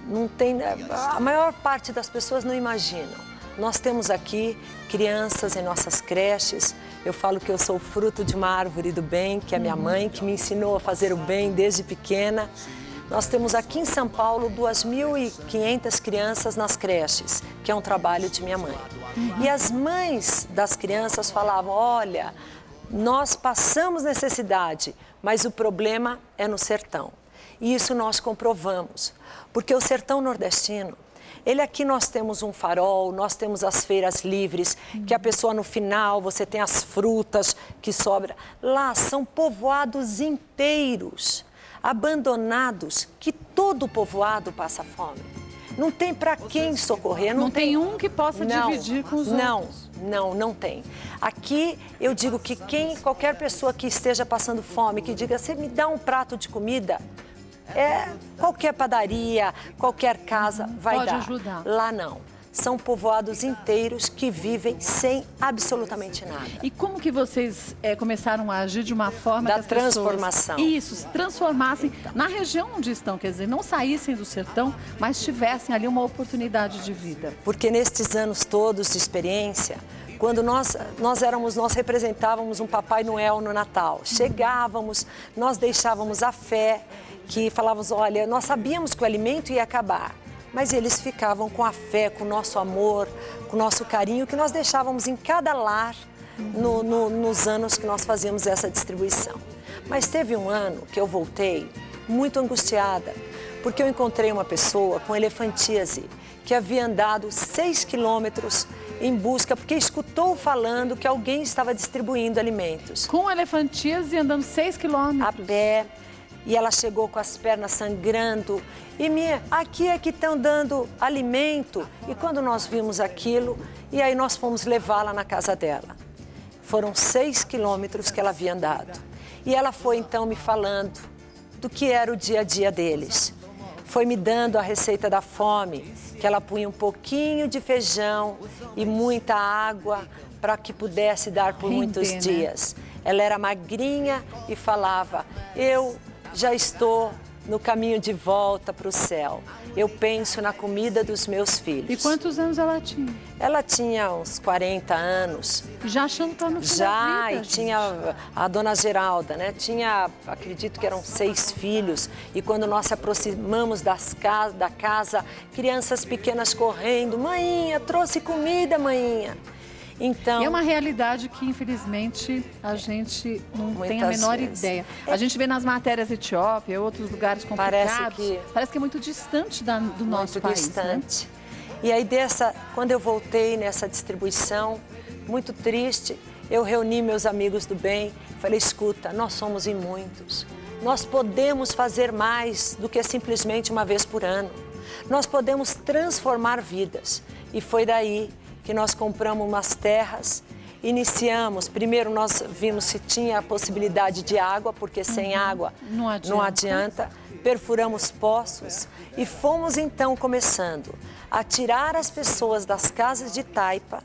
não tem, a maior parte das pessoas não imaginam. Nós temos aqui crianças em nossas creches. Eu falo que eu sou fruto de uma árvore do bem, que é a minha mãe, que me ensinou a fazer o bem desde pequena. Nós temos aqui em São Paulo 2.500 crianças nas creches, que é um trabalho de minha mãe. E as mães das crianças falavam, olha, nós passamos necessidade, mas o problema é no sertão. E isso nós comprovamos, porque o sertão nordestino, ele aqui nós temos um farol, nós temos as feiras livres, que a pessoa no final, você tem as frutas que sobram. Lá são povoados inteiros, abandonados, que todo povoado passa fome. Não tem para quem socorrer. Não tem um que possa dividir com os outros. Não tem. Aqui eu digo que qualquer pessoa que esteja passando fome, que diga, você me dá um prato de comida, qualquer padaria, qualquer casa vai dar. Pode ajudar. Lá não. São povoados inteiros que vivem sem absolutamente nada. E como que vocês começaram a agir de uma forma que as transformação. pessoas, isso, se transformassem na região onde estão, quer dizer, não saíssem do sertão, mas tivessem ali uma oportunidade de vida? Porque nestes anos todos de experiência, quando nós representávamos um Papai Noel no Natal. Chegávamos, nós deixávamos a fé, que falávamos, olha, nós sabíamos que o alimento ia acabar, mas eles ficavam com a fé, com o nosso amor, com o nosso carinho, que nós deixávamos em cada lar nos anos que nós fazíamos essa distribuição. Mas teve um ano que eu voltei muito angustiada, porque eu encontrei uma pessoa com elefantíase, que havia andado 6 quilômetros em busca, porque escutou falando que alguém estava distribuindo alimentos. Com elefantíase andando 6 quilômetros? A pé. E ela chegou com as pernas sangrando. E aqui é que estão dando alimento. E quando nós vimos aquilo, e aí nós fomos levá-la na casa dela. Foram 6 quilômetros que ela havia andado. E ela foi então me falando do que era o dia a dia deles. Foi me dando a receita da fome, que ela punha um pouquinho de feijão e muita água para que pudesse dar por muitos dias. Ela era magrinha e falava, eu já estou no caminho de volta para o céu. Eu penso na comida dos meus filhos. E quantos anos ela tinha? Ela tinha uns 40 anos. Já achando que no fim já, da vida, e tinha a dona Geralda, né? Tinha, acredito que eram 6 filhos. E quando nós se aproximamos da casa, crianças pequenas correndo. Mainha, trouxe comida, mainha. Então, é uma realidade que, infelizmente, a gente não tem a menor ideia. A gente vê nas matérias Etiópia, outros lugares complicados. Parece que é muito distante do nosso país, distante. Né? E aí, quando eu voltei nessa distribuição, muito triste, eu reuni meus amigos do bem, falei, escuta, nós somos em muitos. Nós podemos fazer mais do que simplesmente uma vez por ano. Nós podemos transformar vidas. E foi daí que nós compramos umas terras, iniciamos, primeiro nós vimos se tinha a possibilidade de água, porque sem água não adianta, perfuramos poços e fomos então começando a tirar as pessoas das casas de taipa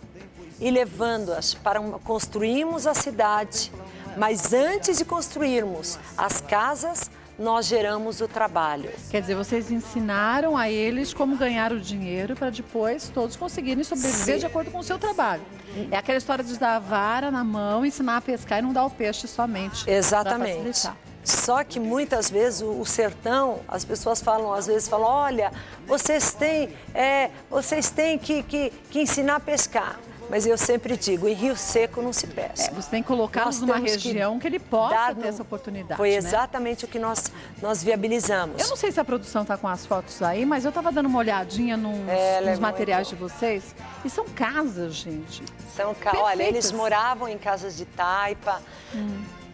e levando-as para construirmos a cidade, mas antes de construirmos as casas, nós geramos o trabalho. Quer dizer, vocês ensinaram a eles como ganhar o dinheiro para depois todos conseguirem sobreviver de acordo com o seu trabalho. É aquela história de dar a vara na mão, ensinar a pescar e não dar o peixe somente. Exatamente. Só que muitas vezes o sertão, as pessoas às vezes falam, olha, vocês têm que ensinar a pescar. Mas eu sempre digo, em rio seco não se pesca. Você tem que colocá-los numa região que ele possa ter essa oportunidade. Foi exatamente o que nós viabilizamos. Eu não sei se a produção está com as fotos aí, mas eu estava dando uma olhadinha nos materiais de vocês. E são casas, gente. Olha, eles moravam em casas de taipa,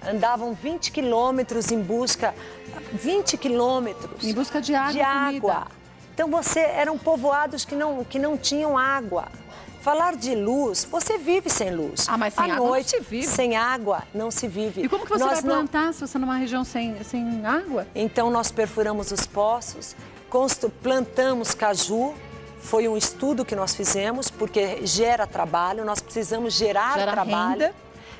andavam 20 quilômetros em busca de água. Então eram povoados que não tinham água. Falar de luz, você vive sem luz. Mas sem água não se vive. Sem água não se vive. E como que você vai plantar se você numa região sem água? Então nós perfuramos os poços, plantamos caju. Foi um estudo que nós fizemos, porque gera trabalho, nós precisamos gerar trabalho.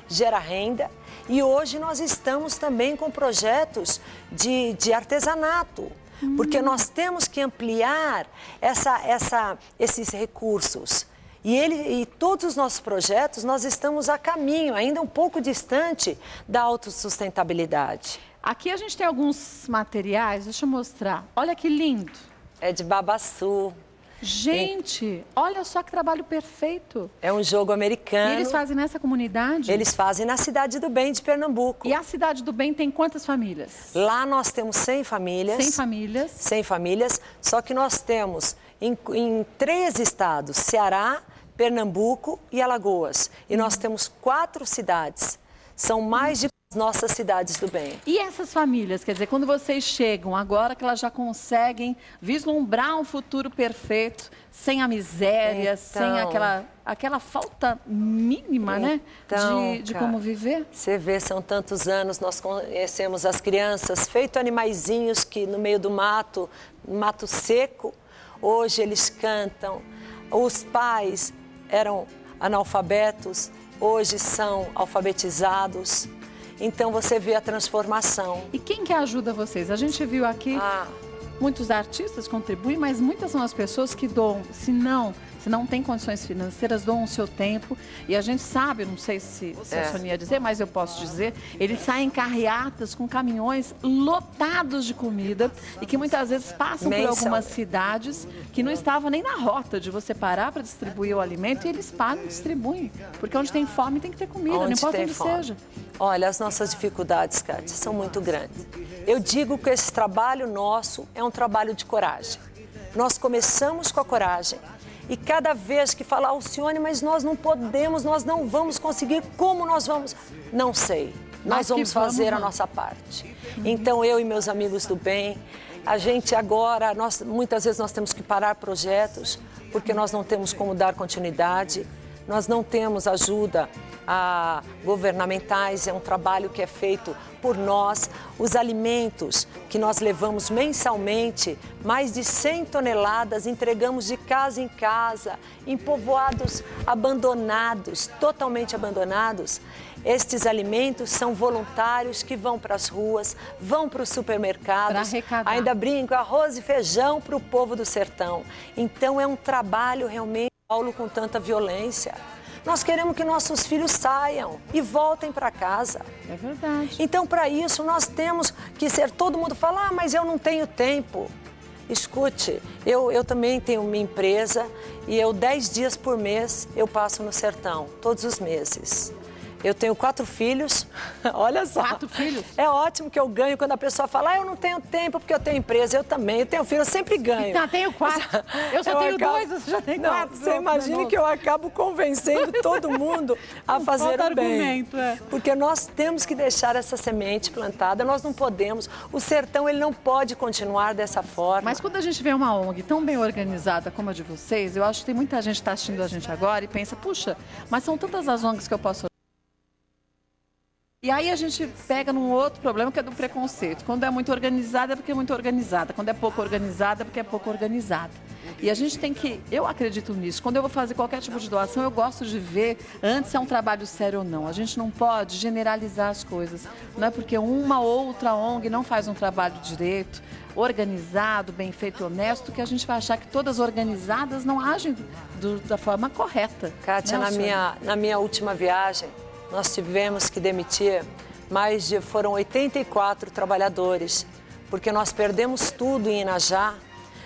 Gera renda. E hoje nós estamos também com projetos de artesanato. Porque nós temos que ampliar esses recursos. E todos os nossos projetos, nós estamos a caminho, ainda um pouco distante da autossustentabilidade. Aqui a gente tem alguns materiais, deixa eu mostrar. Olha que lindo. É de babaçu. Gente, olha só que trabalho perfeito. É um jogo americano. E eles fazem nessa comunidade? Eles fazem na Cidade do Bem de Pernambuco. E a Cidade do Bem tem quantas famílias? Lá nós temos 100 famílias. 100 famílias. 100 famílias, só que nós temos em 3 estados, Ceará, Pernambuco e Alagoas. E nós temos 4 cidades. São mais de nossas cidades do bem. E essas famílias, quer dizer, quando vocês chegam, agora que elas já conseguem vislumbrar um futuro perfeito, sem a miséria, sem aquela falta mínima, né, de como viver? Você vê, são tantos anos, nós conhecemos as crianças, feito animaizinhos que no meio do mato seco, hoje eles cantam. Os pais eram analfabetos, hoje são alfabetizados. Então, você vê a transformação. E quem que ajuda vocês? A gente viu aqui, muitos artistas contribuem, mas muitas são as pessoas que doam, se não tem condições financeiras, doam o seu tempo. E a gente sabe, não sei se a Sônia ia dizer, mas eu posso dizer, eles saem em carreatas com caminhões lotados de comida e que muitas vezes passam por algumas cidades que não estavam nem na rota de você parar para distribuir o alimento e eles param e distribuem. Porque onde tem fome tem que ter comida, não importa onde seja. Olha, as nossas dificuldades, Kátia, são muito grandes. Eu digo que esse trabalho nosso é um trabalho de coragem. Nós começamos com a coragem e cada vez que falar, Alcione, mas nós não podemos, nós não vamos conseguir, como nós vamos? Não sei, nós vamos fazer a nossa parte. Então, eu e meus amigos do bem, a gente agora, muitas vezes nós temos que parar projetos porque nós não temos como dar continuidade, nós não temos ajuda governamentais, é um trabalho que é feito por nós. Os alimentos que nós levamos mensalmente, mais de 100 toneladas, entregamos de casa em casa, em povoados abandonados, totalmente abandonados. Estes alimentos são voluntários que vão para as ruas, vão para os supermercados, ainda brinco, arroz e feijão para o povo do sertão. Então é um trabalho realmente, Paulo, com tanta violência. Nós queremos que nossos filhos saiam e voltem para casa. É verdade. Então, para isso, nós temos que ser... Todo mundo fala, mas eu não tenho tempo. Escute, eu também tenho uma empresa e 10 dias por mês eu passo no sertão, todos os meses. Eu tenho 4 filhos, olha só. 4 filhos? É ótimo que eu ganho quando a pessoa fala, eu não tenho tempo porque eu tenho empresa. Eu também, eu tenho filho, eu sempre ganho. Não, tenho 4. Eu só tenho 2, você já tem 4. Você imagina que eu acabo convencendo todo mundo a fazer o bem. Porque nós temos que deixar essa semente plantada, nós não podemos. O sertão, ele não pode continuar dessa forma. Mas quando a gente vê uma ONG tão bem organizada como a de vocês, eu acho que tem muita gente que está assistindo a gente agora e pensa, puxa, mas são tantas as ONGs que eu posso... E aí a gente pega num outro problema que é do preconceito. Quando é muito organizada é porque é muito organizada. Quando é pouco organizada é porque é pouco organizada. E a gente tem que... Eu acredito nisso. Quando eu vou fazer qualquer tipo de doação, eu gosto de ver antes se é um trabalho sério ou não. A gente não pode generalizar as coisas. Não é porque uma outra ONG não faz um trabalho direito, organizado, bem feito e honesto, que a gente vai achar que todas organizadas não agem da forma correta. Kátia, na minha última viagem, nós tivemos que demitir foram 84 trabalhadores, porque nós perdemos tudo em Inajá,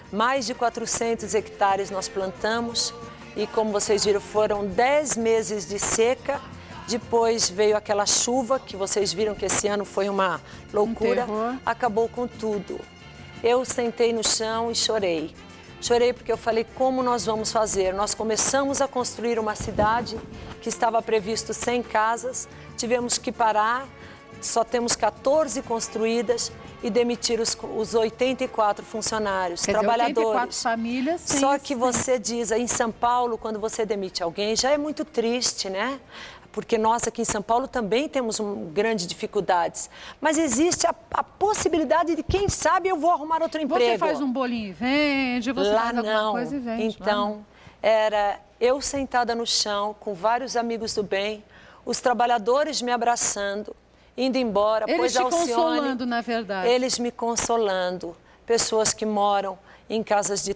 mais de 400 hectares nós plantamos e, como vocês viram, foram 10 meses de seca, depois veio aquela chuva, que vocês viram que esse ano foi uma loucura, acabou com tudo. Eu sentei no chão e chorei. Chorei porque eu falei, como nós vamos fazer? Nós começamos a construir uma cidade que estava previsto 100 casas, tivemos que parar, só temos 14 construídas e demitir os 84 funcionários, trabalhadores. 84 famílias. Só que você diz, em São Paulo, quando você demite alguém, já é muito triste, né? Porque nós aqui em São Paulo também temos grandes dificuldades. Mas existe a possibilidade de, quem sabe, eu vou arrumar outro emprego. Você faz um bolinho e vende, você faz alguma coisa e vende. Então, era eu sentada no chão, com vários amigos do bem, os trabalhadores me abraçando, indo embora. Eles te consolando, na verdade. Eles me consolando. pessoas que moram em casas de